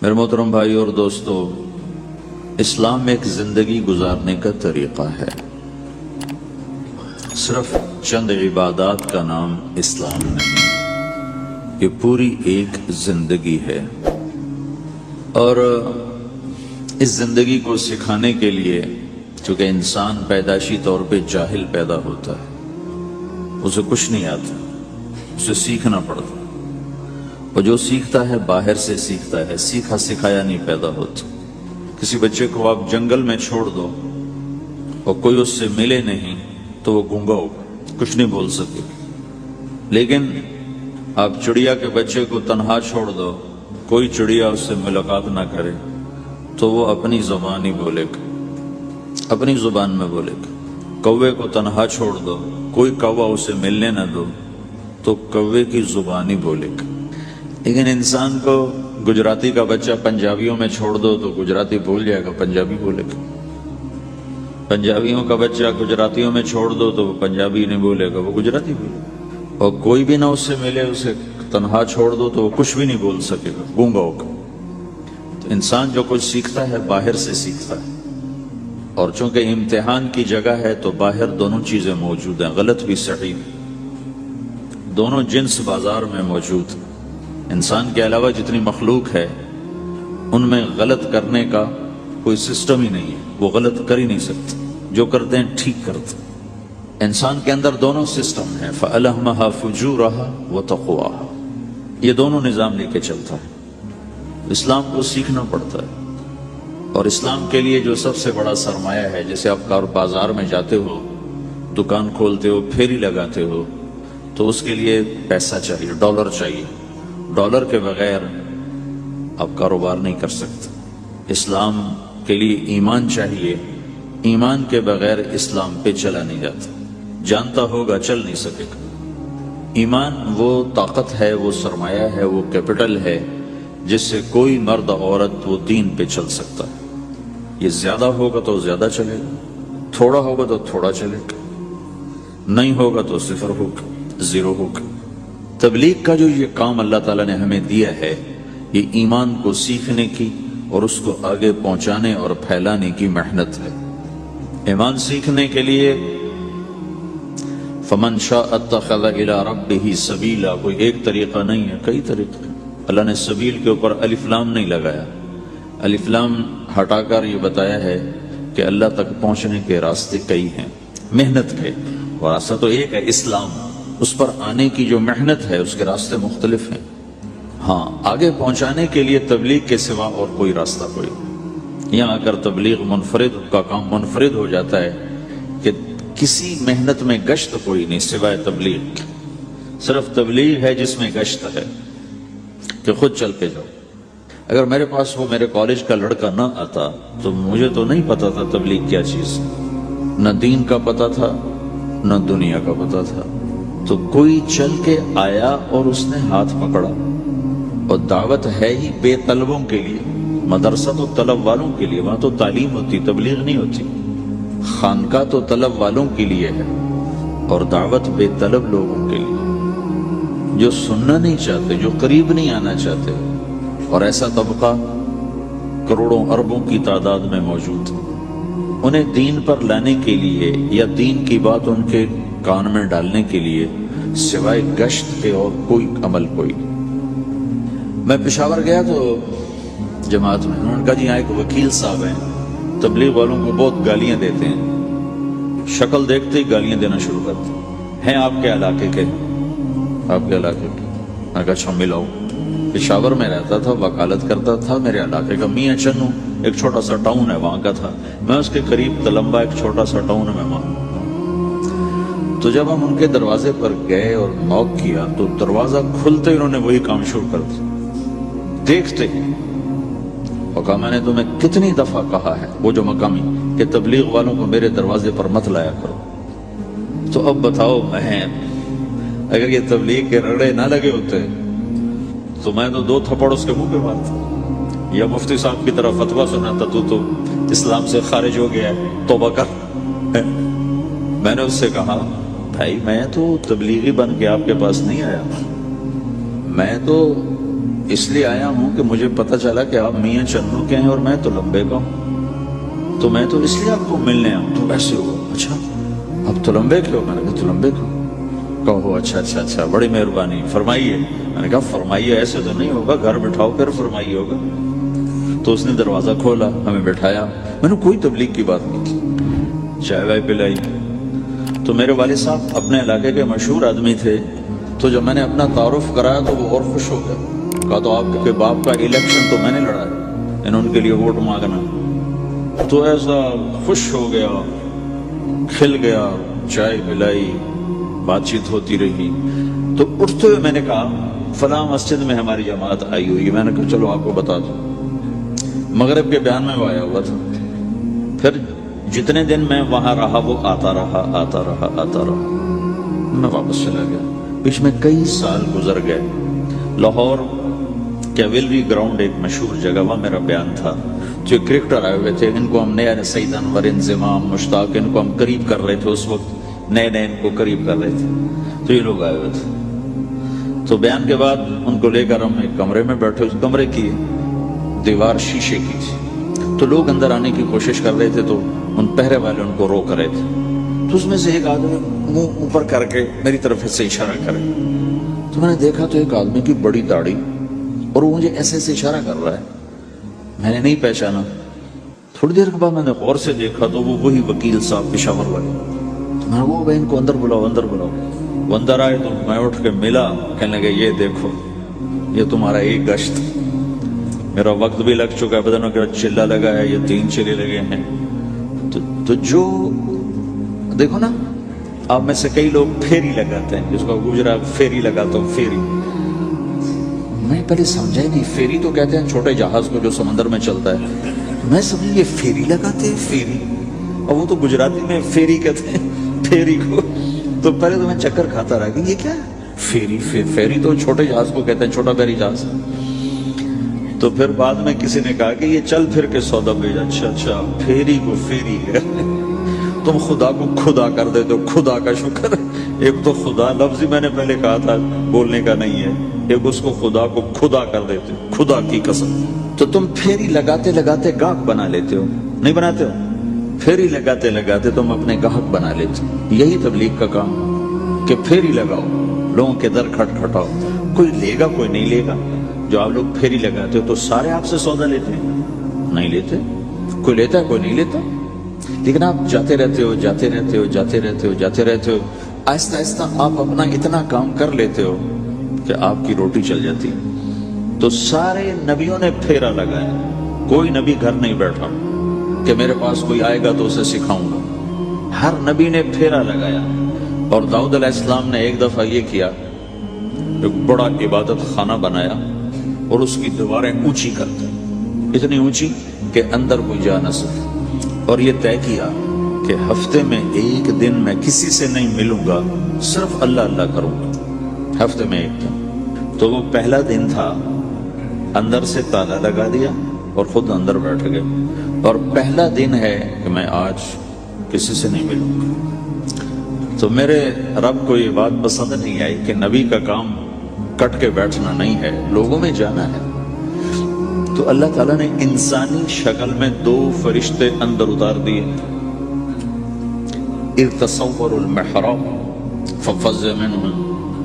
میرے محترم بھائی اور دوستو، اسلام ایک زندگی گزارنے کا طریقہ ہے، صرف چند عبادات کا نام اسلام نہیں، یہ پوری ایک زندگی ہے۔ اور اس زندگی کو سکھانے کے لیے، چونکہ انسان پیدائشی طور پہ جاہل پیدا ہوتا ہے، اسے کچھ نہیں آتا، اسے سیکھنا پڑتا، اور جو سیکھتا ہے باہر سے سیکھتا ہے، سیکھا سکھایا نہیں پیدا ہوتا۔ کسی بچے کو آپ جنگل میں چھوڑ دو اور کوئی اس سے ملے نہیں تو وہ گونگا ہوگا، کچھ نہیں بول سکے۔ لیکن آپ چڑیا کے بچے کو تنہا چھوڑ دو، کوئی چڑیا اس سے ملاقات نہ کرے تو وہ اپنی زبان ہی بولے گا، اپنی زبان میں بولے گا۔ کوے کو تنہا چھوڑ دو، کوئی کوا اسے ملنے نہ دو تو کوے کی زبان ہی بولے گا۔ لیکن انسان کو گجراتی کا بچہ پنجابیوں میں چھوڑ دو تو گجراتی بھول جائے گا، پنجابی بولے گا۔ پنجابیوں کا بچہ گجراتیوں میں چھوڑ دو تو وہ پنجابی نہیں بولے گا، وہ گجراتی بولے گا۔ اور کوئی بھی نہ اس سے ملے، اسے تنہا چھوڑ دو تو وہ کچھ بھی نہیں بول سکے گا، گونگا ہوگا۔ تو انسان جو کچھ سیکھتا ہے باہر سے سیکھتا ہے، اور چونکہ امتحان کی جگہ ہے تو باہر دونوں چیزیں موجود ہیں، غلط بھی صحیح بھی، دونوں جنس بازار میں موجود ہیں۔ انسان کے علاوہ جتنی مخلوق ہے ان میں غلط کرنے کا کوئی سسٹم ہی نہیں ہے، وہ غلط کر ہی نہیں سکتے، جو کرتے ہیں ٹھیک کرتے ہیں۔ انسان کے اندر دونوں سسٹم ہیں، فَأَلْهَمَهَا فُجُورَهَا وَتَقْوَاهَا، یہ دونوں نظام لے کے چلتا ہے۔ اسلام کو سیکھنا پڑتا ہے، اور اسلام کے لیے جو سب سے بڑا سرمایہ ہے، جیسے آپ بازار میں جاتے ہو، دکان کھولتے ہو، پھیری لگاتے ہو، تو اس کے لیے پیسہ چاہیے، ڈالر چاہیے۔ ڈالر کے بغیر آپ کاروبار نہیں کر سکتے۔ اسلام کے لیے ایمان چاہیے، ایمان کے بغیر اسلام پہ چلا نہیں جاتا، جانتا ہوگا چل نہیں سکے گا۔ ایمان وہ طاقت ہے، وہ سرمایہ ہے، وہ کیپٹل ہے جس سے کوئی مرد عورت وہ دین پہ چل سکتا ہے۔ یہ زیادہ ہوگا تو زیادہ چلے گا، تھوڑا ہوگا تو تھوڑا چلے گا، نہیں ہوگا تو صفر ہوگا، زیرو ہوگا۔ تبلیغ کا جو یہ کام اللہ تعالیٰ نے ہمیں دیا ہے، یہ ایمان کو سیکھنے کی اور اس کو آگے پہنچانے اور پھیلانے کی محنت ہے۔ ایمان سیکھنے کے لیے فَمَنْ شَاءَ اتَّخَذَ إِلَىٰ رَبِّهِ سَبِيلًا، کوئی ایک طریقہ نہیں ہے، کئی طریقے۔ اللہ نے سبیل کے اوپر الف لام نہیں لگایا، الف لام ہٹا کر یہ بتایا ہے کہ اللہ تک پہنچنے کے راستے کئی ہیں، محنت کے، اور راستہ تو ایک ہے اسلام، اس پر آنے کی جو محنت ہے اس کے راستے مختلف ہیں۔ ہاں، آگے پہنچانے کے لیے تبلیغ کے سوا اور کوئی راستہ کوئی، یہاں اگر تبلیغ منفرد کا کام منفرد ہو جاتا ہے کہ کسی محنت میں گشت کوئی نہیں سوائے تبلیغ، صرف تبلیغ ہے جس میں گشت ہے کہ خود چل کے جاؤ۔ اگر میرے پاس وہ میرے کالج کا لڑکا نہ آتا تو مجھے تو نہیں پتا تھا تبلیغ کیا چیز، نہ دین کا پتا تھا نہ دنیا کا پتا تھا۔ تو کوئی چل کے آیا اور اس نے ہاتھ پکڑا، اور دعوت ہے ہی بے طلبوں کے لیے، مدرسہ تو طلب والوں کے لیے، وہاں تو تعلیم ہوتی، تبلیغ نہیں ہوتی۔ خانقاہ تو طلب والوں کے لیے ہے، اور دعوت بے طلب لوگوں کے لیے، جو سننا نہیں چاہتے، جو قریب نہیں آنا چاہتے، اور ایسا طبقہ کروڑوں اربوں کی تعداد میں موجود ہے۔ انہیں دین پر لانے کے لیے یا دین کی بات ان کے کان میں ڈالنے کے لیے سوائے گشت کے اور کوئی عمل کوئی۔ میں پشاور گیا تو جماعت میں انہوں نے کہا جی یہاں ایک وکیل صاحب ہیں، تبلیغ والوں کو بہت گالیاں دیتے ہیں، شکل دیکھتے ہی گالیاں دینا شروع کرتے ہیں آپ کے علاقے کے، آپ کے علاقے کے۔ میں کہا اچھا ملاؤ۔ پشاور میں رہتا تھا، وکالت کرتا تھا، میرے علاقے کا میاں چنو ایک چھوٹا سا ٹاؤن ہے وہاں کا تھا، میں اس کے قریب تلمبا ایک چھوٹا سا ٹاؤن ہے وہاں۔ تو جب ہم ان کے دروازے پر گئے اور نوک کیا تو دروازہ کھلتے انہوں نے وہی کام شروع کر دیا، دیکھتے ہی۔ اور کہا میں نے تمہیں کتنی دفعہ کہا ہے، وہ جو مقامی، کہ تبلیغ والوں کو میرے دروازے پر مت لایا کرو۔ تو اب بتاؤ، میں اگر یہ تبلیغ کے رگڑے نہ لگے ہوتے تو میں تو دو تھپڑ اس کے منہ پہ مارتا، یا مفتی صاحب کی طرف فتویٰ سناتا تو اسلام سے خارج ہو گیا ہے، توبہ کر۔ میں نے اس سے کہا بھائی میں تو تبلیغی بن کے آپ کے پاس نہیں آیا، میں تو اس لیے آیا ہوں کہ مجھے پتہ چلا کہ آپ میاں چنو کے ہیں اور میں تو لمبے کا ہوں، تو میں تو اس لیے آپ کو ملنے آؤں۔ تو ایسے ہوا، اچھا اب تو لمبے کے ہو؟ میں نے کہا تو لمبے کے کہو، اچھا اچھا اچھا، بڑی مہربانی، فرمائیے۔ میں نے کہا فرمائیے ایسے تو نہیں ہوگا، گھر بٹھاؤ پھر فرمائیے ہوگا۔ تو اس نے دروازہ کھولا، ہمیں بٹھایا، میں نے کوئی تبلیغ کی بات نہیں کی، چائے وائے پلائی۔ تو میرے والد صاحب اپنے علاقے کے مشہور آدمی تھے، تو جب میں نے اپنا تعارف کرایا تو وہ اور خوش ہو گیا، کہا تو آپ کے باپ کا الیکشن تو میں نے لڑا ہے، ان کے لیے ووٹ مانگنا۔ تو ایسا خوش ہو گیا، کھل گیا، چائے پلائی، بات چیت ہوتی رہی۔ تو اٹھتے ہوئے میں نے کہا فلاں مسجد میں ہماری جماعت آئی ہوئی ہے، میں نے کہا چلو آپ کو بتا دوں۔ مغرب کے بیان میں وہ آیا ہوا تھا، پھر جتنے دن میں وہاں رہا وہ آتا رہا، میں واپس چلا گیا۔ بیچ میں کئی سال گزر گئے، لاہور کیولری گراؤنڈ ایک مشہور جگہ، وہاں میرا بیان تھا۔ جو کرکٹر آئے ہوئے تھے، ان کو ہم نیا سعید انور، انضمام، مشتاق، ان کو ہم قریب کر رہے تھے، اس وقت نئے ان کو قریب کر رہے تھے، تو یہ لوگ آئے ہوئے تھے۔ تو بیان کے بعد ان کو لے کر ہم ایک کمرے میں بیٹھے، اس کمرے کی دیوار شیشے کی تھی، تو لوگ اندر آنے کی کوشش کر رہے تھے، تو ان پہرے والے ان کو روک رہے تھے۔ تو اس میں سے ایک آدمی منہ اوپر کر کے میری طرف سے اشارہ کرے، تو میں نے دیکھا تو ایک آدمی کی بڑی داڑھی، اور وہ مجھے ایسے اشارہ کر رہا ہے، میں نے نہیں پہچانا۔ تھوڑی دیر کے بعد میں نے غور سے دیکھا تو وہ وہی وکیل صاحب پشاور والے، تو میں نے وہ ان کو اندر بلاؤ۔ وہ اندر آئے تو میں اٹھ کے ملا، کہنے لگے یہ دیکھو یہ تمہارا ایک گشت، میرا وقت بھی لگ چکا ہے، پتہ نہیں کہ چلا لگا ہے، یہ 3 چلے لگے ہیں۔ تو جو دیکھو نا، آپ میں سے کئی لوگ پھیری لگاتے ہیں، جس کو گجرات پھیری لگاتا ہوں، پھیری۔ میں پہلے سمجھا ہی نہیں، پھیری تو کہتے ہیں چھوٹے جہاز کو جو سمندر میں چلتا ہے، میں سمجھ یہ پھیری لگاتے ہیں، پھیری، اور وہ تو گجراتی میں پھیری کہتے ہیں پھیری کو۔ تو پہلے تو میں چکر کھاتا رہا کہ یہ کیا ہے پھیری، پھیری تو چھوٹے جہاز کو کہتے ہیں، چھوٹا بحری جہاز۔ تو پھر بعد میں کسی نے کہا کہ یہ چل پھر کے سودا بھیجا، اچھا پھیری کو پھیری ہے، تم خدا کو خدا کر دیتے ہو، خدا کا شکر۔ ایک تو خدا لفظ ہی میں نے پہلے کہا تھا بولنے کا نہیں ہے، ایک اس کو خدا کو خدا کر دیتے ہو، خدا کی قسم۔ تو تم پھیری لگاتے لگاتے گاہک بنا لیتے ہو، نہیں بناتے ہو؟ پھیری لگاتے لگاتے تم اپنے گاہک بنا لیتے ہو۔ یہی تبلیغ کا کام کہ پھیری لگاؤ، لوگوں کے در کھٹکھٹاؤ، کوئی لے گا کوئی نہیں لے گا۔ جو آپ لوگ پھیری لگاتے ہو تو سارے آپ سے سودا لیتے ہیں؟ نہیں لیتے، کوئی لیتا ہے کوئی نہیں لیتا، لیکن آپ جاتے رہتے ہو، آہستہ آہستہ آپ اپنا اتنا کام کر لیتے ہو کہ آپ کی روٹی چل جاتی۔ تو سارے نبیوں نے پھیرا لگایا، کوئی نبی گھر نہیں بیٹھا کہ میرے پاس کوئی آئے گا تو اسے سکھاؤں گا، ہر نبی نے پھیرا لگایا۔ اور داؤد علیہ السلام نے ایک دفعہ یہ کیا، ایک بڑا عبادت خانہ بنایا اور اس کی دیواریں اونچی کر دی، اتنی اونچی کہ اندر کوئی جا نہ سکے، اور یہ طے کیا کہ ہفتے میں ایک دن میں کسی سے نہیں ملوں گا، صرف اللہ اللہ کروں گا، ہفتے میں ایک دن۔ تو وہ پہلا دن تھا، اندر سے تالا لگا دیا اور خود اندر بیٹھ گئے، اور پہلا دن ہے کہ میں آج کسی سے نہیں ملوں گا۔ تو میرے رب کو یہ بات پسند نہیں آئی کہ نبی کا کام کٹ کے بیٹھنا نہیں ہے، لوگوں میں جانا ہے۔ تو اللہ تعالیٰ نے انسانی شکل میں 2 فرشتے اندر اتار دیے، اذ تصوروا المحراب ففزع منهم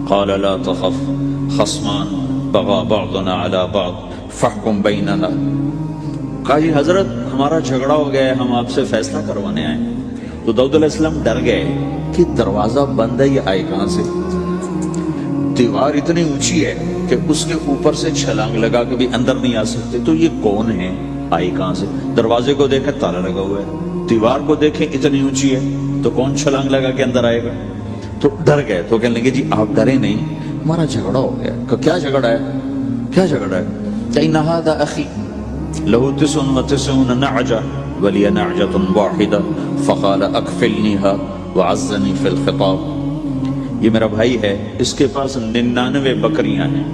قال لا تخف خصمان بغى بعضنا على بعض فاحكم بيننا۔ کہا جی حضرت ہمارا جھگڑا ہو گیا ہے، ہم آپ سے فیصلہ کروانے آئے۔ تو داؤد علیہ السلام ڈر گئے کہ دروازہ بند ہے، یہ آئے کہاں سے؟ دیوار اتنی اونچی ہے کہ اس کے اوپر سے چھلانگ لگا کے بھی اندر نہیں آ سکتے، تو یہ کون ہے، آئی کہاں سے؟ دروازے کو دیکھیں تالا لگا ہوا ہے، دیوار کو دیکھیں اتنی اونچی ہے، تو کون چھلانگ لگا کے اندر آئے گا؟ تو ڈر گئے۔ تو کہنے لگے جی آپ ڈرے نہیں، ہمارا جھگڑا ہو گیا۔ کہ کیا جھگڑا ہے؟ کیا جھگڑا ہے؟ کہ ان ھذا اخی له 99 نعجة ولي نعجة واحدة فقال اكفلنيها وعزني في الخطاب۔ یہ میرا بھائی ہے، اس کے پاس 99 بکریاں ہیں،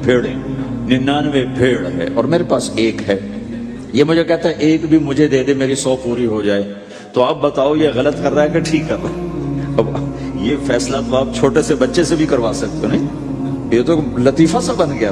بھیڑیں، 99 بھیڑ ہے، اور میرے پاس ایک ہے۔ یہ مجھے کہتا ہے ایک بھی مجھے دے دے، میری 100 پوری ہو جائے۔ تو آپ بتاؤ یہ غلط کر رہا ہے کہ ٹھیک کر رہا ہے؟ اب یہ فیصلہ تو آپ چھوٹے سے بچے سے بھی کروا سکتے ہو، نہیں؟ یہ تو لطیفہ سا بن گیا۔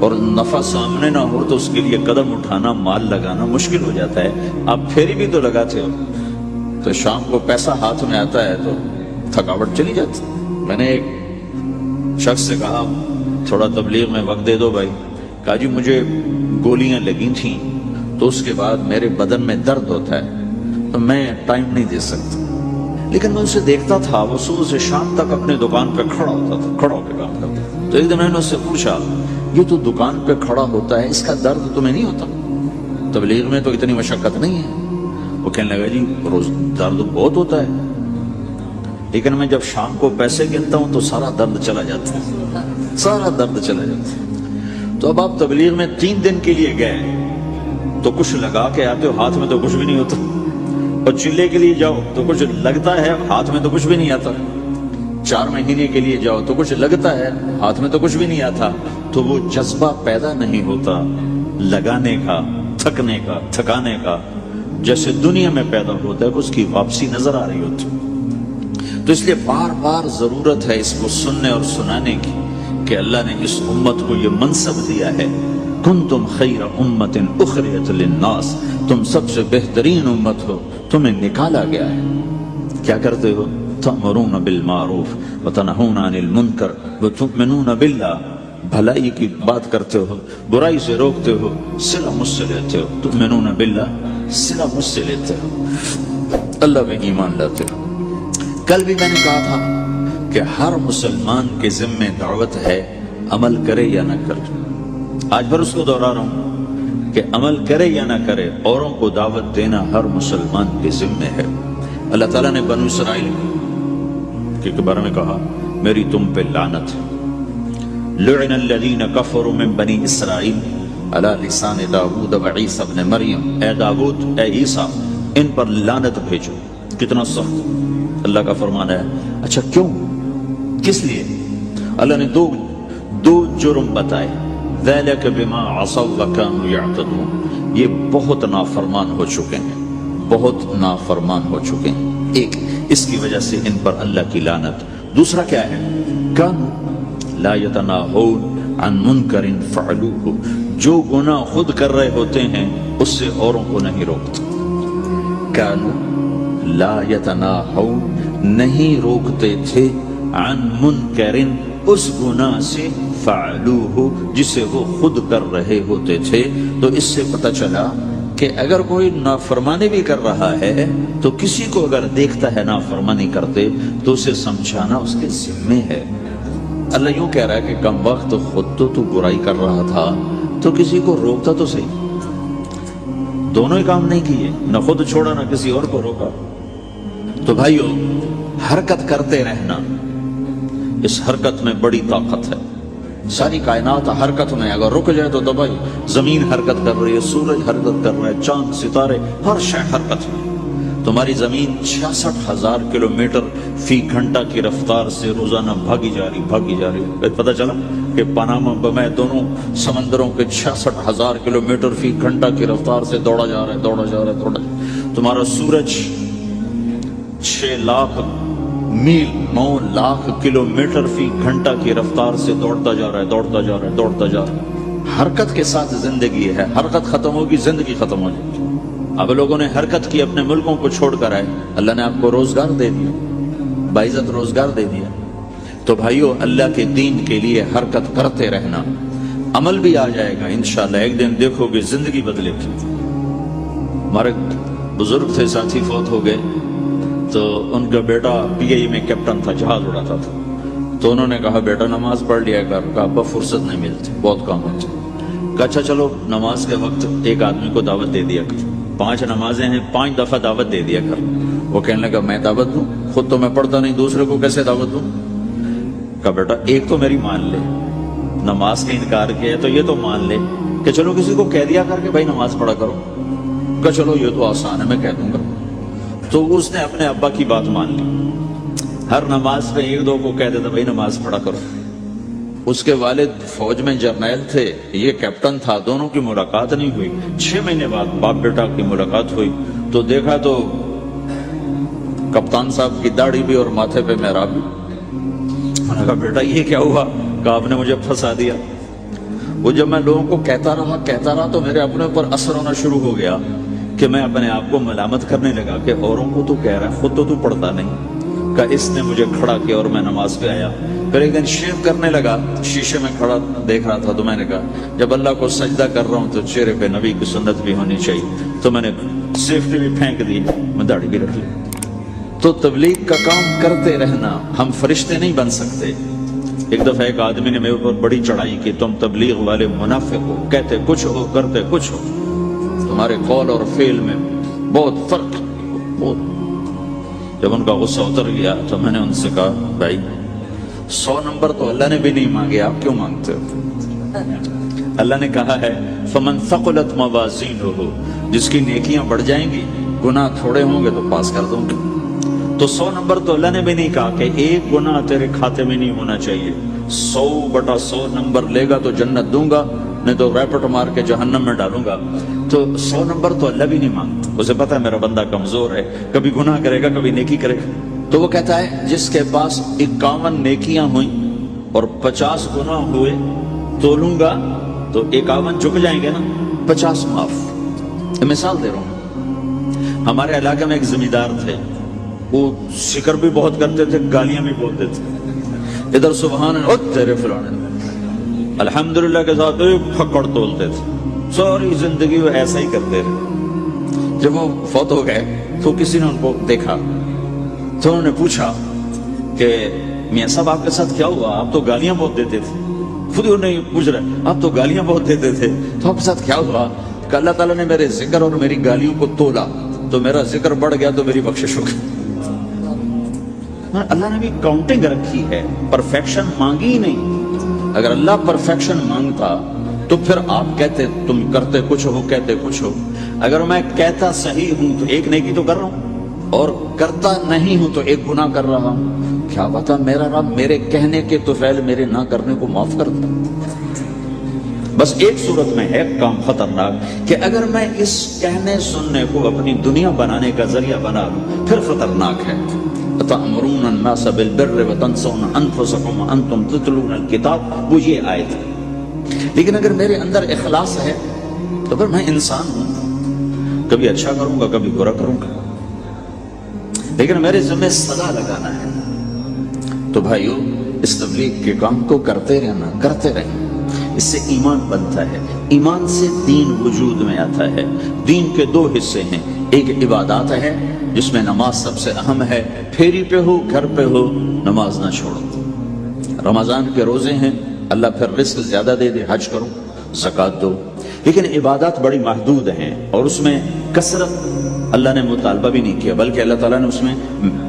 اور نفع سامنے نہ ہو تو اس کے لیے قدم اٹھانا، مال لگانا مشکل ہو جاتا ہے. آپ پھیری بھی تو لگاتے ہو، تو شام کو پیسہ ہاتھ میں آتا ہے تو تھکاوٹ چلی جاتی. میں نے ایک شخص سے کہا تھوڑا تبلیغ میں وقت دے دو بھائی. کہا جی مجھے گولیاں لگی تھیں تو اس کے بعد میرے بدن میں درد ہوتا ہے تو میں ٹائم نہیں دے سکتا. لیکن میں اسے دیکھتا تھا وہ صبح سے شام تک اپنے دکان پہ کھڑا ہوتا تھا، کھڑا ہو کے کام کرتا تھا. تو ایک دن میں نے اس سے پوچھا یہ تو دکان پہ کھڑا ہوتا ہے، اس کا درد تمہیں نہیں ہوتا؟ تبلیغ میں تو اتنی مشقت نہیں ہے. وہ کہنے لگا جی روز درد بہت ہوتا ہے، لیکن میں جب شام کو پیسے گنتا ہوں تو سارا درد چلا جاتا ہے، سارا درد چلا جاتا ہے. تو اب آپ تبلیغ میں 3 دن کے لیے گئے تو کچھ لگا کے آتے ہو، ہاتھ میں تو کچھ بھی نہیں ہوتا. اور چلے کے لیے جاؤ تو کچھ لگتا ہے، ہاتھ میں تو کچھ بھی نہیں آتا. 4 مہینے کے لیے جاؤ تو کچھ لگتا ہے، ہاتھ میں تو کچھ بھی نہیں آتا. تو وہ جذبہ پیدا نہیں ہوتا لگانے کا، تھکنے کا، تھکانے کا، جیسے دنیا میں پیدا ہوتا ہے کہ اس کی واپسی نظر آ رہی ہوتی. تو اس لیے بار بار ضرورت ہے اس کو سننے اور سنانے کی کہ اللہ نے اس امت کو یہ منصب دیا ہے، کنتم خیر امت اخرجت للناس، تم سب سے بہترین امت ہو، تمہیں نکالا گیا ہے. کیا کرتے ہو؟ تأمرون بالمعروف وتنہون عن المنکر وتؤمنون باللہ، بھلائی کی بات کرتے ہو، برائی سے روکتے ہو، صلہ مجھ سے لیتے ہو. تؤمنون باللہ، صلہ مجھ سے لیتے ہو، اللہ پہ ایمان لاتے ہو. کل بھی میں نے کہا تھا کہ ہر مسلمان کے ذمہ دعوت ہے، عمل کرے یا نہ کرے. آج بھر اس کو دہرا رہا ہوں کہ عمل کرے یا نہ کرے، اوروں کو دعوت دینا ہر مسلمان کے ذمہ ہے. اللہ تعالیٰ نے بنو اسرائیل کے بارے میں کہا میری تم پہ لعنت ہے. لعن الذین کفروا من بنی اسرائیل علی لسان داود و عیسیٰ ابن مریم، اے داود، اے عیسیٰ، ان پر لعنت بھیجو. کتنا سخت اللہ کا فرمان ہے. اچھا کیوں، کس لیے؟ اللہ نے دو جرم بتائے. ذلک بما عصوا وکانوا یعتدون، یہ بہت نافرمان ہو چکے ہیں، بہت نافرمان ہو چکے ہیں. ایک اس کی وجہ سے ان پر اللہ کی لعنت. دوسرا کیا ہے؟ کانوا لا یتناہون عن منکر فعلوہ، جو گناہ خود کر رہے ہوتے ہیں اس سے اوروں کو نہیں روکتے. کانوا لا یتناہون، نہیں روکتے تھے، عن منکر، اس گناہ سے، فعلوہ، جسے وہ خود کر رہے ہوتے تھے. تو اس سے پتہ چلا کہ اگر کوئی نافرمانی بھی کر رہا ہے تو کسی کو اگر دیکھتا ہے نافرمانی کرتے تو اسے سمجھانا اس کے ذمہ ہے. اللہ یوں کہہ رہا ہے کہ کم وقت خود تو برائی کر رہا تھا تو کسی کو روکتا تو صحیح. دونوں ہی کام نہیں کیے، نہ خود چھوڑا نہ کسی اور کو روکا. تو بھائیو، حرکت کرتے رہنا، اس حرکت میں بڑی طاقت ہے. ساری کائنات حرکت میں، اگر رک جائے تو دبائی. زمین حرکت کر رہی ہے، سورج حرکت کر رہا ہے، چاند ستارے، ہر شے حرکت میں. تمہاری زمین 66,000 کلومیٹر فی گھنٹہ کی رفتار سے روزانہ بھاگی جا رہی. پتہ چلا کہ پاناما بمے دونوں سمندروں کے 66,000 کلومیٹر فی گھنٹہ کی رفتار سے دوڑا جا رہا ہے. تمہارا سورج 6 لاکھ میل 9 لاکھ کلومیٹر فی گھنٹہ کی رفتار سے دوڑتا جا رہا ہے. حرکت کے ساتھ زندگی ہے، حرکت ختم ہوگی زندگی ختم ہو جائے گی. اب لوگوں نے حرکت کی، اپنے ملکوں کو چھوڑ کر آئے. اللہ نے آپ کو روزگار دے دیا، باعزت روزگار دے دیا. تو بھائیو، اللہ کے دین کے لیے حرکت کرتے رہنا، عمل بھی آ جائے گا انشاءاللہ. ایک دن دیکھو گے زندگی بدلے گی. ہمارے بزرگ تھے، ساتھی فوت ہو گئے، تو ان کا بیٹا PI میں کیپٹن تھا، جہاز اڑاتا تھا. تو انہوں نے کہا بیٹا نماز پڑھ لیا کر. کہا ابا فرصت نہیں ملتی، بہت کام ہوتے. کہا اچھا چلو نماز کے وقت ایک آدمی کو دعوت دے دیا کر. 5 نمازیں ہیں، 5 دفعہ دعوت دے دیا کر. وہ کہنے لگا میں دعوت دوں؟ خود تو میں پڑھتا نہیں، دوسرے کو کیسے دعوت دوں؟ کہا بیٹا ایک تو میری مان لے، نماز کا انکار کیا ہے تو یہ تو مان لے کہ چلو کسی کو کہہ دیا کر کے بھائی نماز پڑھا کرو. کہا چلو یہ تو آسان ہے، میں کہہ دوں گا. تو اس نے اپنے ابا کی بات مان لی. ہر نماز پہ 1-2 کو کہہ دیتا بھائی نماز پڑھا کرو. اس کے والد فوج میں جرنیل تھے، یہ کیپٹن تھا. دونوں کی ملاقات نہیں ہوئی. 6 مہینے بعد باپ بیٹا کی ملاقات ہوئی تو دیکھا تو کپتان صاحب کی داڑھی بھی اور ماتھے پہ محراب بھی. میں نے کہا بیٹا یہ کیا ہوا؟ کہا آپ نے مجھے پھنسا دیا. وہ جب میں لوگوں کو کہتا رہا تو میرے اپنے اوپر اثر ہونا شروع ہو گیا کہ میں اپنے آپ کو ملامت کرنے لگا کہ اوروں کو تو کہہ رہا ہے، خود تو پڑھتا نہیں، کہ اس نے مجھے کھڑا کیا اور میں نماز پہ آیا۔ پھر ایک دن شیو کرنے لگا، شیشے میں کھڑا دیکھ رہا تھا، تو میں نے کہا جب اللہ کو سجدہ کر رہا ہوں تو چہرے پہ نبی کی سنت بھی ہونی چاہیے، تو میں نے سیفٹی بھی پھینک دی، میں داڑھی بھی رکھ لی۔ تو تبلیغ کا کام کرتے رہنا، ہم فرشتے نہیں بن سکتے۔ ایک دفعہ ایک آدمی نے میرے اوپر بڑی چڑھائی کی، تم تبلیغ والے منافق ہو، کہتے کچھ ہو کرتے کچھ ہو، تمہارے قول اور فعل میں بہت فرق ہے، بہت۔ جب ان کا غصہ اتر گیا تو میں نے ان سے کہا بھائی 100 نمبر تو اللہ نے بھی نہیں مانگے، آپ کیوں مانگتے ہو؟ اللہ نے کہا ہے فمن ثقلت موازینہ، جس کی نیکیاں بڑھ جائیں گی گناہ تھوڑے ہوں گے تو پاس کر دوں گے۔ تو 100 نمبر تو اللہ نے بھی نہیں کہا کہ ایک گناہ تیرے کھاتے میں نہیں ہونا چاہیے، 100/100 نمبر لے گا تو جنت دوں گا، نہیں تو ریپٹ مار کے جہنم میں ڈالوں گا۔ تو 100 نمبر تو اللہ بھی نہیں مانگتا، اسے پتا ہے میرا بندہ کمزور ہے، کبھی گناہ کرے گا کبھی نیکی کرے گا۔ تو وہ کہتا ہے جس کے پاس 51 نیکیاں ہوئیں اور 50 گناہ ہوئے تولوں گا تو 51 جھک جائیں گے نا، 50 معاف۔ مثال دے رہا ہوں، ہمارے علاقے میں ایک زمیندار تھے، وہ شکر بھی بہت کرتے تھے، گالیاں بھی بہت دیتے، ادھر سبحان اللہ تیرے فلانے الحمدللہ کے ساتھ ایک پھکڑ تولتے تھے، ساری زندگی وہ ایسا ہی کرتے رہے۔ جب وہ فوت ہو گئے تو کسی نے ان کو دیکھا تو انہوں نے پوچھا کہ میاں صاحب آپ کے ساتھ کیا ہوا، آپ تو گالیاں بہت دیتے تھے۔ خود ہی انہیں پوچھ رہے آپ تو گالیاں بہت دیتے تھے، تو آپ کے ساتھ کیا ہوا؟ کہ اللہ تعالیٰ نے میرے ذکر اور میری گالیوں کو تولا تو میرا ذکر بڑھ گیا تو میری بخشش ہو گئی۔ اللہ نے بھی کاؤنٹنگ رکھی ہے، پرفیکشن مانگی ہی نہیں۔ اگر اللہ پرفیکشن مانگتا تو پھر آپ کہتے تم کرتے کچھ ہو کہتے کچھ ہو۔ اگر میں کہتا صحیح ہوں تو ایک نیکی تو کر رہا ہوں، اور کرتا نہیں ہوں تو ایک گناہ کر رہا ہوں۔ کیا بتا میرا رب میرے کہنے کے تو فعل میرے نہ کرنے کو معاف کرتا۔ بس ایک صورت میں ہے کام خطرناک کہ اگر میں اس کہنے سننے کو اپنی دنیا بنانے کا ذریعہ بنا لوں پھر خطرناک ہے۔ تأمرون الناس بالبر وتنسون انفسکم وانتم تتلون الکتاب، وہ یہ آیت ہے۔ لیکن اگر میرے اندر اخلاص ہے تو پھر میں انسان ہوں، کبھی اچھا کروں گا کبھی برا کروں گا، لیکن میرے ذمہ سزا لگانا ہے۔ تو بھائیو اس تبلیغ کے کام کو کرتے رہنا، کرتے رہیں، اس سے ایمان بنتا ہے، ایمان سے دین وجود میں آتا ہے۔ دین کے 2 حصے ہیں، ایک عبادات ہے جس میں نماز سب سے اہم ہے، پھیری پہ ہو گھر پہ ہو نماز نہ چھوڑو۔ رمضان کے روزے ہیں، اللہ پھر رزق زیادہ دے دے، حج کرو زکوٰۃ دو، لیکن عبادات بڑی محدود ہیں اور اس میں کثرت اللہ نے مطالبہ بھی نہیں کیا، بلکہ اللہ تعالیٰ نے اس میں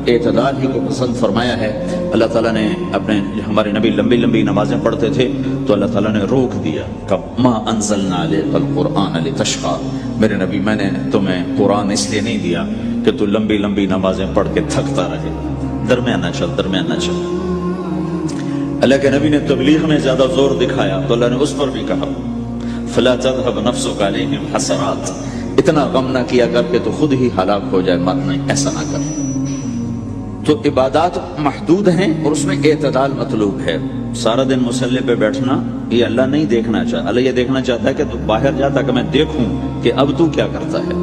اعتدال ہی کو پسند فرمایا ہے۔ اللہ تعالیٰ نے اپنے ہمارے نبی لمبی لمبی نمازیں پڑھتے تھے تو اللہ تعالیٰ نے روک دیا کہ ما انزلنا علیک القرآن لتشقی، میرے نبی میں نے تمہیں قرآن اس لیے نہیں دیا کہ تو لمبی لمبی نمازیں پڑھ کے تھکتا رہے، درمیانہ چل درمیانہ چل۔ اللہ کے نبی نے تبلیغ میں زیادہ زور دکھایا تو اللہ نے اس پر بھی کہا فلا تذهب نفسك عليهم حسرات، اتنا غم نہ کیا کر کے تو خود ہی ہلاک ہو جائے، مت نہیں، ایسا نہ کر۔ تو عبادات محدود ہیں اور اس میں اعتدال مطلوب ہے۔ سارا دن مصلی پہ بیٹھنا یہ اللہ نہیں دیکھنا چاہتا، اللہ یہ دیکھنا چاہتا ہے کہ تو باہر جاتا کہ میں دیکھوں کہ اب تو کیا کرتا ہے۔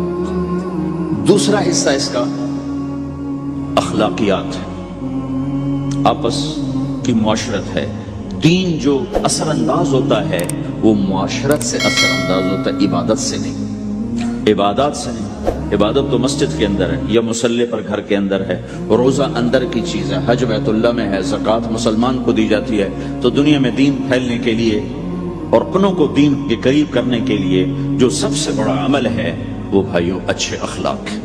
دوسرا حصہ اس کا اخلاقیات ہے، آپس کی معاشرت ہے۔ دین جو اثر انداز ہوتا ہے وہ معاشرت سے اثر انداز ہوتا ہے، عبادت سے نہیں، عبادات سے نہیں۔ عبادت تو مسجد کے اندر ہے یا مصلی پر گھر کے اندر ہے، روزہ اندر کی چیز ہے، حج بیت اللہ میں ہے، زکوٰۃ مسلمان کو دی جاتی ہے۔ تو دنیا میں دین پھیلنے کے لیے اور اپنوں کو دین کے قریب کرنے کے لیے جو سب سے بڑا عمل ہے وہ بھائیو اچھے اخلاق ہے۔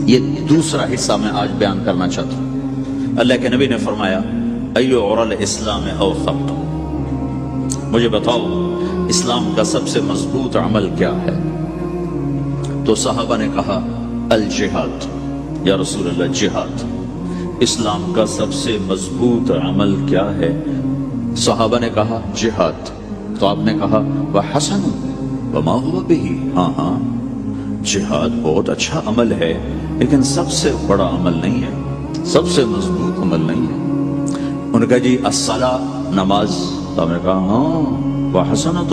یہ دوسرا حصہ میں آج بیان کرنا چاہتا ہوں۔ اللہ کے نبی نے فرمایا ایو اور الاسلام اوثق، مجھے بتاؤ اسلام کا سب سے مضبوط عمل کیا ہے؟ تو صحابہ نے کہا الجہاد، یا رسول اللہ جہاد۔ اسلام کا سب سے مضبوط عمل کیا ہے؟ صحابہ نے کہا جہاد۔ تو آپ نے کہا وحسن وما هو به، ہاں جہاد بہت اچھا عمل ہے لیکن سب سے بڑا عمل نہیں ہے، سب سے مضبوط عمل نہیں ہے۔ انہوں نے کہا جی الصلاۃ، نماز۔ تو ہم نے کہا ہاں وحسنۃ،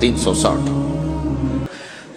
360।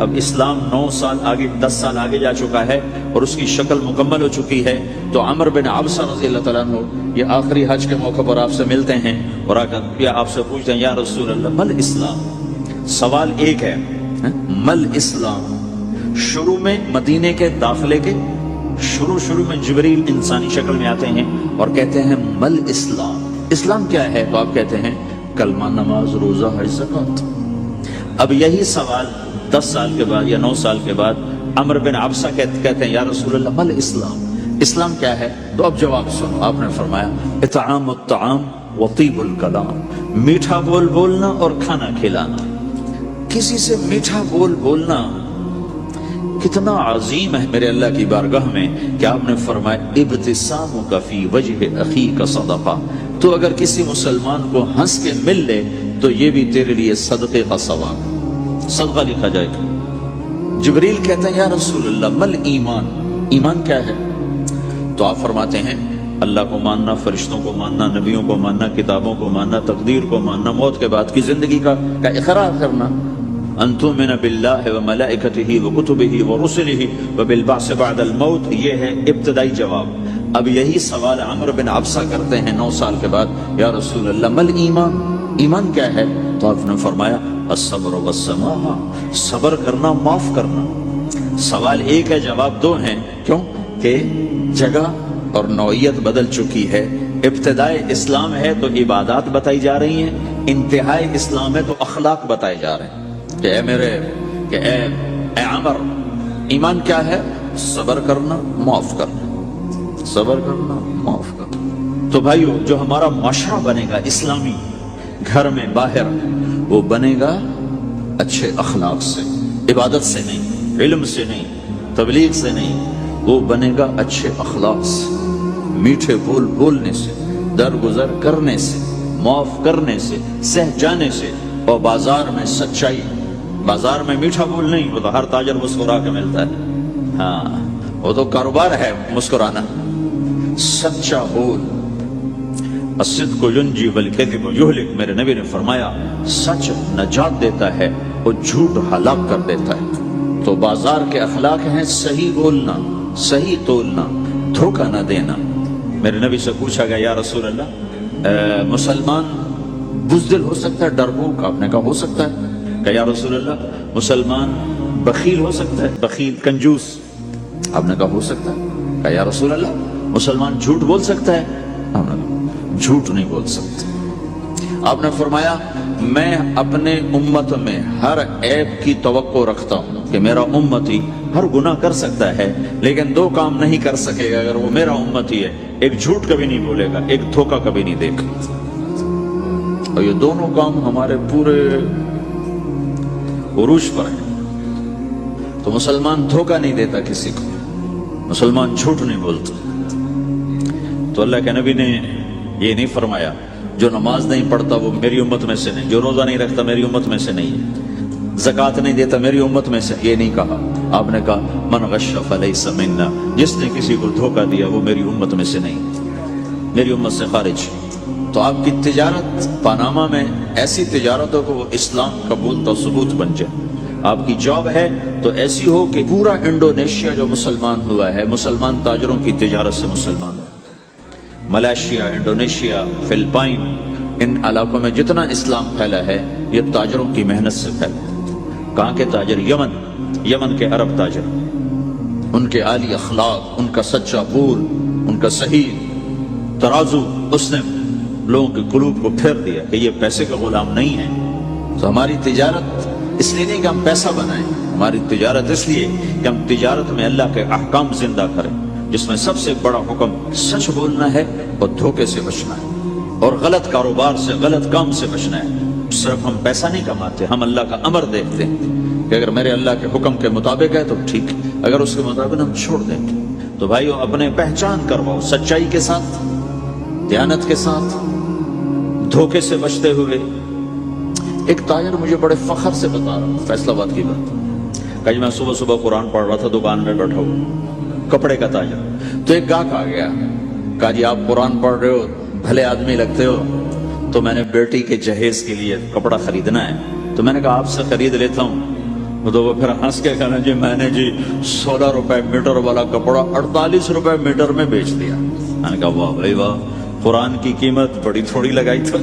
اب اسلام 9 سال آگے 10 سال آگے جا چکا ہے اور اس کی شکل مکمل ہو چکی ہے. تو عمر بن عبسہ رضی اللہ تعالیٰ عنہ یہ آخری حج کے موقع پر آپ سے ملتے ہیں اور آ کر یا آپ سے پوچھتے ہیں یا رسول اللہ مل اسلام. سوال ایک ہے مل اسلام. شروع میں مدینے کے داخلے کے شروع میں جبریل انسانی شکل میں آتے ہیں اور کہتے ہیں مل اسلام. اسلام کیا ہے؟ تو آپ کہتے ہیں کلمہ، نماز، روزہ، حج، زکوٰۃ. اب یہی سوال 10 سال کے بعد یا 9 سال کے بعد عمر بن عبسہ کہتے ہیں یا رسول اللہ مل اسلام. اسلام کیا ہے؟ تو اب جواب سنو. آپ نے فرمایا اطعام الطعام وطیب الکلام. میٹھا بول بولنا اور کھانا کھلانا. کسی سے میٹھا بول بولنا کتنا عظیم ہے میرے اللہ کی بارگاہ میں کہ آپ نے فرمایا ابتسامک فی وجہ اخیک صدقہ. تو اگر کسی مسلمان کو ہنس کے مل لے تو یہ بھی تیرے لیے صدقے کا ثواب، صدقہ لکھا جائے گا. جبریل کہتے ہیں یا رسول اللہ مل ایمان. ایمان کیا ہے؟ تو آپ فرماتے ہیں اللہ کو ماننا، فرشتوں کو ماننا، نبیوں کو ماننا، کتابوں کو ماننا، تقدیر کو ماننا، موت کے بعد کی زندگی کا اقرار کرنا. ان تؤمن باللہ وملائکتہ وکتبہ ورسلہ وبالبعث بعد الموت. یہ ہے ابتدائی جواب. اب یہی سوال عمر بن عبسہ کرتے ہیں 9 سال کے بعد یا رسول اللہ مل ایمان. ایمان کیا ہے؟ تو آپ نے فرمایا الصبر والسماحہ. صبر کرنا، معاف کرنا. سوال ایک ہے، جواب 2 ہیں. کیوں کہ جگہ اور نوعیت بدل چکی ہے. ابتدائے اسلام ہے تو عبادات بتائی جا رہی ہیں، انتہائی اسلام ہے تو اخلاق بتائے جا رہے ہیں کہ اے عمر ایمان کیا ہے؟ صبر کرنا، معاف کرنا. صبر کرنا، معاف کرنا. تو بھائیو جو ہمارا معاشرہ بنے گا اسلامی، گھر میں باہر، وہ بنے گا اچھے اخلاق سے، عبادت سے نہیں، علم سے نہیں، تبلیغ سے نہیں. وہ بنے گا اچھے اخلاق سے، میٹھے بول بولنے سے، درگزر کرنے سے، معاف کرنے سے، سہ جانے سے. اور بازار میں سچائی. بازار میں میٹھا بول نہیں، وہ تو ہر تاجر مسکرا کے ملتا ہے. ہاں وہ تو کاروبار ہے مسکرانا. سچا بول. الصدق ینجی والکذب یہلک. میرے نبی نے فرمایا سچ نجات دیتا ہے اور جھوٹ ہلاک کر دیتا ہے. تو بازار کے اخلاق ہیں صحیح بولنا، صحیح تولنا، دھوکہ نہ دینا. میرے نبی سے پوچھا گیا یا رسول اللہ مسلمان بزدل ہو سکتا ہے، ڈرپوک؟ آپ نے کہا ہو سکتا ہے. کہ یا رسول اللہ مسلمان بخیل ہو سکتا ہے، بخیل کنجوس؟ آپ نے کہا ہو سکتا ہے. کہ یا رسول اللہ مسلمان جھوٹ بول سکتا ہے؟ آپ نے کہا جھوٹ نہیں بول سکتا. آپ نے فرمایا میں اپنے امت میں ہر عیب کی توقع رکھتا ہوں کہ میرا امتی ہر گناہ کر سکتا ہے لیکن 2 کام نہیں کر سکے گا اگر وہ میرا امتی ہے. ایک جھوٹ کبھی نہیں بولے گا، ایک دھوکہ کبھی نہیں دے گا. اور یہ دونوں کام ہمارے پورے عروج پر ہیں. تو مسلمان دھوکہ نہیں دیتا کسی کو، مسلمان جھوٹ نہیں بولتا. تو اللہ کے نبی نے یہ نہیں فرمایا جو نماز نہیں پڑھتا وہ میری امت میں سے نہیں، جو روزہ نہیں رکھتا میری امت میں سے نہیں، زکوٰۃ نہیں دیتا میری امت میں سے. یہ نہیں کہا. آپ نے کہا من غش فلیس منا. جس نے کسی کو دھوکہ دیا وہ میری امت میں سے نہیں، میری امت سے خارج. تو آپ کی تجارت پاناما میں ایسی تجارت ہو کہ وہ اسلام قبول تو ثبوت بن جائے. آپ کی جاب ہے تو ایسی ہو کہ پورا انڈونیشیا جو مسلمان ہوا ہے مسلمان تاجروں کی تجارت سے مسلمان ہو. ملائیشیا، انڈونیشیا، فلپائن، ان علاقوں میں جتنا اسلام پھیلا ہے یہ تاجروں کی محنت سے پھیلا. کہاں کے تاجر؟ یمن کے عرب تاجر. ان کے عالی اخلاق، ان کا سچا بول، ان کا صحیح ترازو، اس نے لوگوں کے قلوب کو پھیر دیا کہ یہ پیسے کا غلام نہیں ہے. تو ہماری تجارت اس لیے نہیں کہ ہم پیسہ بنائیں، ہماری تجارت اس لیے کہ ہم تجارت میں اللہ کے احکام زندہ کریں، جس میں سب سے بڑا حکم سچ بولنا ہے اور دھوکے سے بچنا ہے اور غلط کاروبار سے، غلط کام سے بچنا ہے. صرف ہم پیسہ نہیں کماتے، ہم اللہ کا امر دیکھتے ہیں کہ اگر میرے اللہ کے حکم کے مطابق ہے تو ٹھیک، اگر اس کے مطابق ہم چھوڑ دیں گے. تو بھائیو اپنے پہچان کرواؤ سچائی کے ساتھ، دیانت کے ساتھ، دھوکے سے بچتے ہوئے. ایک تاجر مجھے بڑے فخر سے بتا رہا، فیصل آباد کی بات، کہ میں صبح صبح قرآن پڑھ رہا تھا دکان میں بیٹھا ہوں، کپڑے کا تاجر. تو ایک گاہک آ گیا، کہا جی آپ قرآن پڑھ رہے ہو، بھلے آدمی لگتے ہو، تو میں نے بیٹی کے جہیز کے لیے کپڑا خریدنا ہے. تو میں نے کہا آپ سے خرید لیتا ہوں. تو وہ پھر ہنس کے کہنا جی میں نے جی 16 روپے میٹر والا کپڑا 48 روپے میٹر میں بیچ دیا. میں نے کہا واہ بھائی واہ، قرآن کی قیمت بڑی تھوڑی لگائی تھی.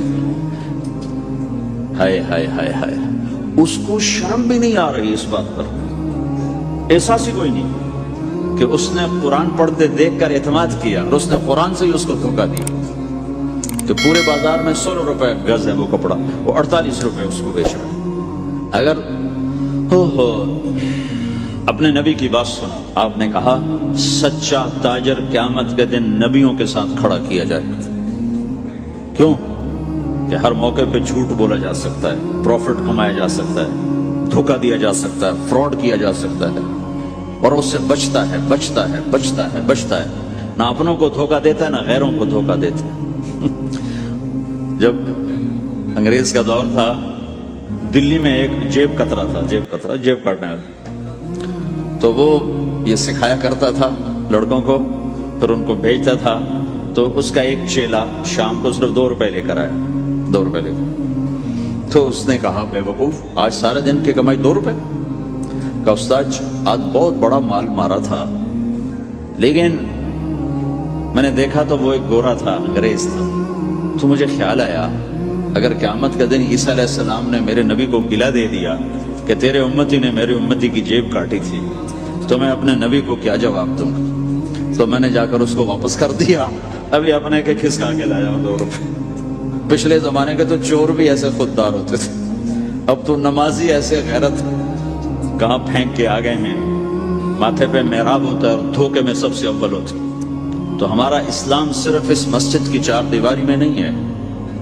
ہائے ہائے ہائے ہائے، اس کو شرم بھی نہیں آ رہی اس بات پر، احساس ہی کوئی نہیں کہ اس نے قرآن پڑھتے دیکھ کر اعتماد کیا اور اس نے قرآن سے ہی اس کو دھوکہ دیا کہ پورے بازار میں 16 روپے گز ہے وہ کپڑا، وہ 48 روپے اس کو بیچ رہا ہے. اگر ہو اپنے نبی کی بات سنو، آپ نے کہا سچا تاجر قیامت کے دن نبیوں کے ساتھ کھڑا کیا جائے گا. کیوں؟ کہ ہر موقع پہ جھوٹ بولا جا سکتا ہے، پروفٹ کمایا جا سکتا ہے، دھوکہ دیا جا سکتا ہے، فراڈ کیا جا سکتا ہے، اور اس سے بچتا ہے بچتا ہے بچتا ہے بچتا ہے. نہ اپنوں کو دھوکہ دیتا ہے نہ غیروں کو دھوکہ دیتا ہے. جب انگریز کا دور تھا، دلی میں ایک جیب کترا تھا، جیب کاٹنے والا، تو وہ یہ سکھایا کرتا تھا لڑکوں کو، پھر ان کو بھیجتا تھا. تو اس کا ایک چیلا شام کو صرف 2 روپے لے کر آیا، 2 روپے لے کر. تو اس نے کہا بے وقوف، آج سارے دن کی کمائی 2 روپے؟ کہا استاد آج بہت بڑا مال مارا تھا، لیکن میں نے دیکھا تو وہ ایک گورا تھا، انگریز تھا. تو مجھے خیال آیا اگر قیامت کا دن عیسیٰ علیہ السلام نے میرے نبی کو گلہ دے دیا کہ تیرے امتی نے میری امتی کی جیب کاٹی تھی، تو میں اپنے نبی کو کیا جواب دوں گا؟ تو میں نے جا کر اس کو واپس کر دیا. ابھی اپنے کے کھسکا کے لایا 2 روپے. پچھلے زمانے کے تو چور بھی ایسے خوددار ہوتے تھے، اب تو نمازی ایسے غیرت کہاں پھینک کے آ گئے ہیں. ماتھے پہ محراب ہوتا ہے اور دھوکے میں سب سے اول ہوتے. تو ہمارا اسلام صرف اس مسجد کی 4 دیواری میں نہیں ہے،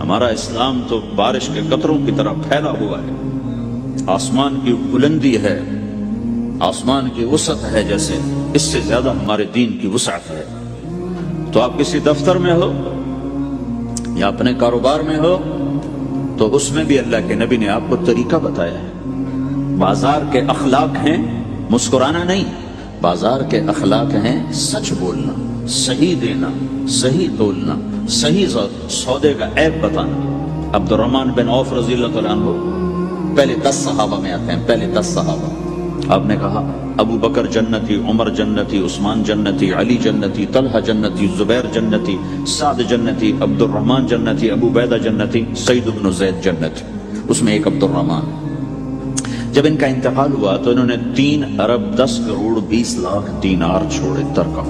ہمارا اسلام تو بارش کے قطروں کی طرح پھیلا ہوا ہے. آسمان کی بلندی ہے، آسمان کی وسعت ہے، جیسے اس سے زیادہ ہمارے دین کی وسعت ہے. تو آپ کسی دفتر میں ہو یا اپنے کاروبار میں ہو تو اس میں بھی اللہ کے نبی نے آپ کو طریقہ بتایا ہے. بازار کے اخلاق ہیں مسکرانا نہیں، بازار کے اخلاق ہیں سچ بولنا، صحیح دینا، صحیح تولنا، صحیح سودے کا عیب بتانا. عبد الرحمن بن عوف رضی اللہ تعالیٰ عنہ پہلے 10 صحابہ میں آتے ہیں، پہلے 10 صحابہ. آپ نے کہا ابو بکر جنتی، عمر جنتی، عثمان جنتی، علی جنتی، طلحہ جنتی، زبیر جنتی، سعد جنتی، عبد الرحمن جنتی، ابو عبیدہ جنتی، سعید بن زید جنتی. اس میں ایک عبد الرحمن. جب ان کا انتقال ہوا تو انہوں نے 3 ارب 10 کروڑ 20 لاکھ دینار چھوڑے ترکہ.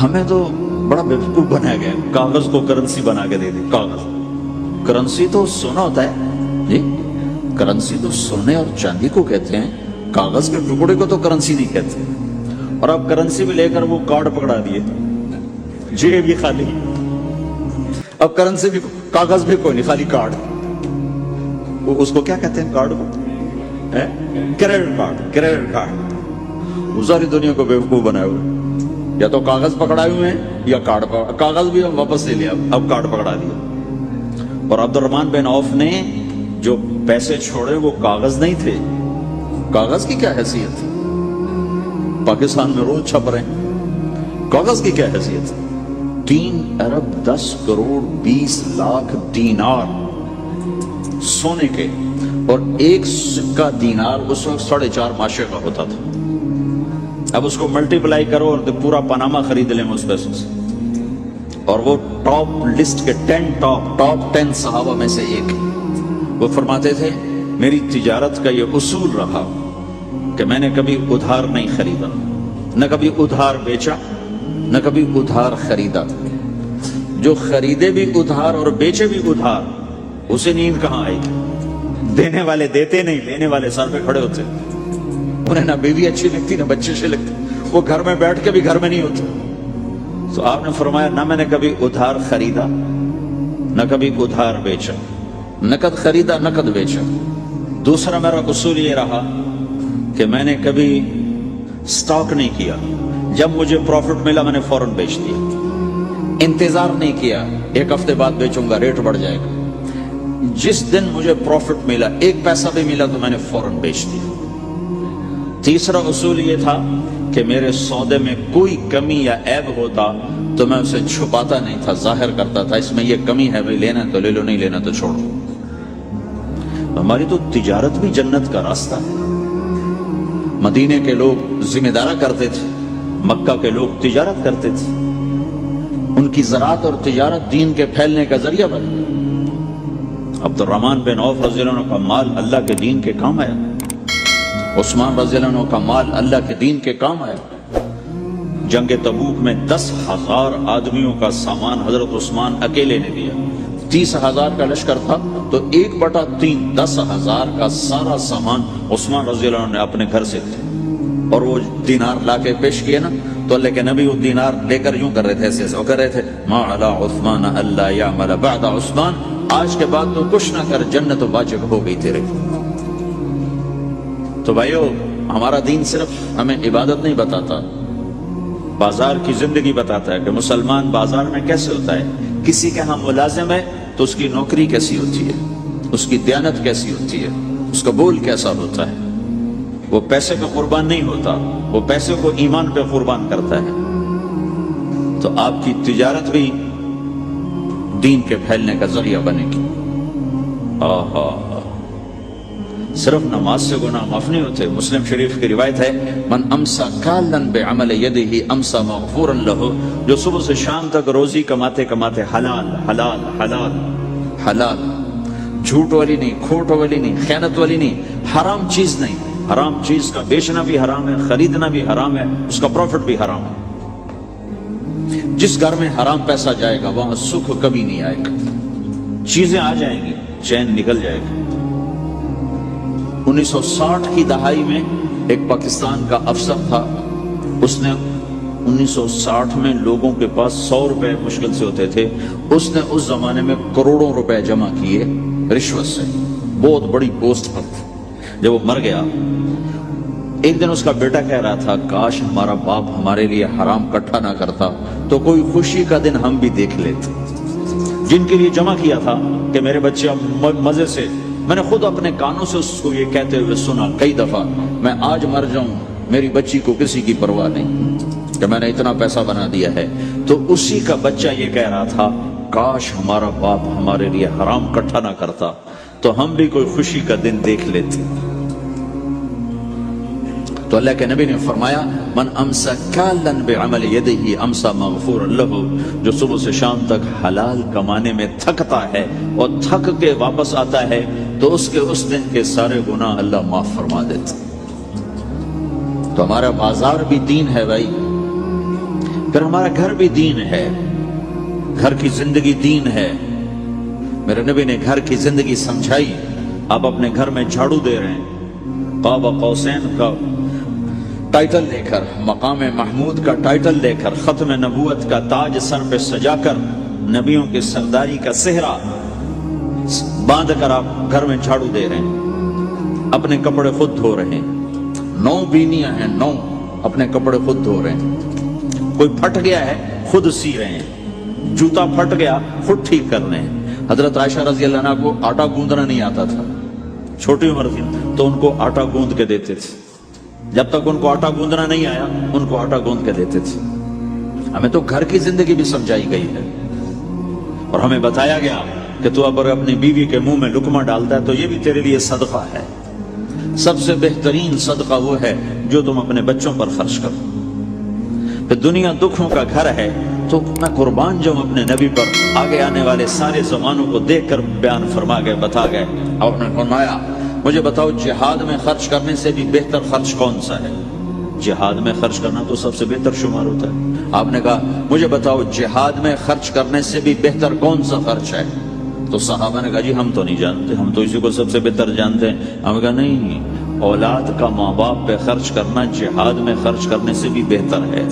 ہمیں تو بڑا بیوقوف بنایا گیا، کاغذ کو کرنسی بنا کے دے دی. کاغذ کرنسی تو سونا ہوتا ہے جی، کرنسی تو سونے اور چاندی کو کہتے ہیں، کاغذ کے ٹکڑے کو تو کرنسی نہیں کہتے. اور اب کرنسی بھی لے کر وہ کارڈ پکڑا دیے، جیب بھی خالی، اب کرنسی بھی، کاغذ بھی کوئی نہیں، خالی کارڈ. وہ اس کو کیا کہتے ہیں کارڈ کو؟ Credit card. Credit card. وہ ساری دنیا کو بیوقوف بنائے ہوئے، یا تو کاغذ پکڑائے ہوئے ہیں یا کارڈ پکڑا. کاغذ بھی واپس لے لیا، اب کارڈ پکڑا دیا. اور عبد الرحمن بن عوف نے جو پیسے چھوڑے وہ کاغذ نہیں تھے. کاغذ کی کیا حیثیت؟ پاکستان میں روز چھپ رہے ہیں، کاغذ کی کیا حیثیت؟ 3 ارب 10 کروڑ 20 لاکھ دینار سونے کے، اور ایک سکہ دینار اس وقت 4.5 ماشے کا ہوتا تھا. اب اس کو ملٹی پلائی کرو اور پورا پاناما خرید لیں اس پیسوں سے. اور وہ ٹاپ لسٹ کے 10 صحابہ میں سے ایک. وہ فرماتے تھے میری تجارت کا یہ اصول رہا کہ میں نے کبھی ادھار نہیں خریدا، نہ کبھی ادھار بیچا، نہ کبھی ادھار خریدا. جو خریدے بھی ادھار اور بیچے بھی ادھار، اسے نیند کہاں آئی؟ دینے والے دیتے نہیں، لینے والے سر پہ کھڑے ہوتے. انہیں نہ بیوی اچھی لگتی نہ بچے اچھے لگتے، وہ گھر میں بیٹھ کے بھی گھر میں نہیں ہوتے. تو آپ نے فرمایا نہ میں نے کبھی ادھار خریدا نہ کبھی ادھار بیچا، نقد خریدا نقد بیچا. دوسرا میرا اصول یہ رہا کہ میں نے کبھی سٹاک نہیں کیا، جب مجھے پروفٹ ملا میں نے فوراً بیچ دیا. انتظار نہیں کیا 1 ہفتے بعد بیچوں گا ریٹ بڑھ جائے گا. جس دن مجھے پروفٹ ملا 1 پیسہ بھی ملا تو میں نے فوراً بیچ دیا. تیسرا اصول یہ تھا کہ میرے سودے میں کوئی کمی یا عیب ہوتا تو میں اسے چھپاتا نہیں تھا، ظاہر کرتا تھا. اس میں یہ کمی ہے بھائی، لینا تو لے لو، نہیں لینا تو چھوڑو. ہماری تو تجارت بھی جنت کا راستہ ہے. مدینے کے لوگ ذمہ دارا کرتے تھے، مکہ کے لوگ تجارت کرتے تھے، ان کی زراعت اور تجارت دین کے پھیلنے کا ذریعہ بنا۔ عبد الرحمن بن عوف رضی اللہ عنہ کا مال اللہ کے دین کے کام آیا، عثمان رضی اللہ عنہ کا مال اللہ کے دین کے کام آیا۔ جنگ تبوک میں 10,000 آدمیوں کا سامان حضرت عثمان اکیلے نے دیا۔ 30,000 کا لشکر تھا تو 1/3 10,000 کا سارا سامان عثمان رضی اللہ عنہ نے اپنے گھر سے دیا، اور وہ دینار لا کے پیش کیے نا تو اللہ کے نبی وہ دینار لے کر یوں کر رہے تھے، ایسے وہ کر رہے تھے، ما علی عثمان اللہ یعمل بعد عثمان، آج کے بعد تو کچھ نہ کر، جنت واجب ہو گئی تیرے۔ تو بھائیو، ہمارا دین صرف ہمیں عبادت نہیں بتاتا، بازار کی زندگی بتاتا ہے کہ مسلمان بازار میں کیسے ہوتا ہے۔ کسی کے ہاں ملازم ہے تو اس کی نوکری کیسی ہوتی ہے، اس کی دیانت کیسی ہوتی ہے، اس کا بول کیسا ہوتا ہے۔ وہ پیسے پہ قربان نہیں ہوتا، وہ پیسے کو ایمان پہ قربان کرتا ہے۔ تو آپ کی تجارت بھی دین کے پھیلنے کا ذریعہ بنے گی۔ آہا، صرف نماز سے گناہ معاف نہیں ہوتے۔ مسلم شریف کی روایت ہے، من امسا کالن بعمل یدہ امسا مغفورا لہ، جو صبح سے شام تک روزی کماتے کماتے حلال حلال حلال حلال، جھوٹ والی نہیں، کھوٹ والی نہیں، خیانت والی نہیں، حرام چیز نہیں، حرام چیز کا بیچنا بھی حرام ہے، خریدنا بھی حرام ہے، اس کا پروفٹ بھی حرام ہے۔ جس گھر میں حرام پیسہ جائے گا وہاں سکھ کبھی نہیں آئے گا، چیزیں آ جائیں گی، چین نکل جائے گا۔ 1960 کی دہائی میں ایک پاکستان کا افسر تھا، اس نے 1960 میں لوگوں کے پاس 100 روپے مشکل سے ہوتے تھے، اس نے اس زمانے میں کروڑوں روپے جمع کیے رشوت سے، بہت بڑی پوسٹ پر تھی۔ جب وہ مر گیا، ایک دن اس کا بیٹا کہہ رہا تھا، کاش ہمارا باپ ہمارے لیے حرام کٹھا نہ کرتا تو کوئی خوشی کا دن ہم بھی دیکھ لیتے۔ جن کے لیے جمع کیا تھا کہ میرے بچے اب مزے سے، میں نے خود اپنے کانوں سے اس کو یہ کہتے ہوئے سنا کئی دفعہ، میں آج مر جاؤں میری بچی کو کسی کی پرواہ نہیں کہ میں نے اتنا پیسہ بنا دیا ہے۔ تو اسی کا بچہ یہ کہہ رہا تھا، کاش ہمارا باپ ہمارے لیے حرام کٹھا نہ کرتا تو ہم بھی کوئی خوشی کا دن دیکھ لیتے۔ تو اللہ کے نبی نے فرمایا، من امسا کالن بعمل یدہ امسا مغفورا لہ، جو صبح سے شام تک حلال کمانے میں تھکتا ہے اور تھک کے واپس آتا ہے تو اس کے اس دن کے سارے گناہ اللہ معاف فرما دیتا۔ تو ہمارا بازار بھی دین ہے بھائی، پھر ہمارا گھر بھی دین ہے، گھر کی زندگی دین ہے۔ میرے نبی نے گھر کی زندگی سمجھائی۔ آپ اپنے گھر میں جھاڑو دے رہے ہیں، قاب قوسین کا ٹائٹل لے کر، مقام محمود کا ٹائٹل لے کر، ختم نبوت کا تاج سر پہ سجا کر، نبیوں کی سرداری کا صحرا باندھ کر آپ گھر میں جھاڑو دے رہے ہیں، اپنے کپڑے خود دھو رہے ہیں، 9 بینیاں ہیں، 9 اپنے کپڑے خود دھو رہے ہیں، کوئی پھٹ گیا ہے خود سی رہے ہیں، جوتا پھٹ گیا خود ٹھیک کر رہے ہیں۔ حضرت عائشہ رضی اللہ عنہ کو آٹا گوندنا نہیں آتا تھا، چھوٹی عمر تھی تو ان کو آٹا گوند کے دیتے تھے، جب تک ان کو آٹا گوندنا نہیں آیا ان کو آٹا گوند کے دیتے تھے۔ ہمیں تو گھر کی زندگی بھی سمجھائی گئی ہے، اور ہمیں بتایا گیا کہ تو اگر اپنی بیوی کے منہ میں لقمہ ڈالتا ہے تو یہ بھی تیرے لیے صدقہ ہے۔ سب سے بہترین صدقہ وہ ہے جو تم اپنے بچوں پر خرچ کرو۔ پھر دنیا دکھوں کا گھر ہے تو میں قربان جاؤں اپنے نبی پر، آگے آنے والے سارے زمانوں کو دیکھ کر بیان فرما گئے، بتا گئے۔ آپ نے فرمایا، مجھے بتاؤ جہاد میں خرچ کرنے سے بھی بہتر خرچ کون سا ہے؟ جہاد میں خرچ کرنا تو سب سے بہتر شمار ہوتا ہے۔ آپ نے کہا، مجھے بتاؤ جہاد میں خرچ کرنے سے بھی بہتر کون سا خرچ ہے؟ تو صحابہ نے کہا، جی ہم تو نہیں جانتے، ہم تو اسی کو سب سے بہتر جانتے ہیں۔ ہم نے کہا نہیں، اولاد کا ماں باپ پہ خرچ کرنا جہاد میں خرچ کرنے سے بھی بہتر ہے۔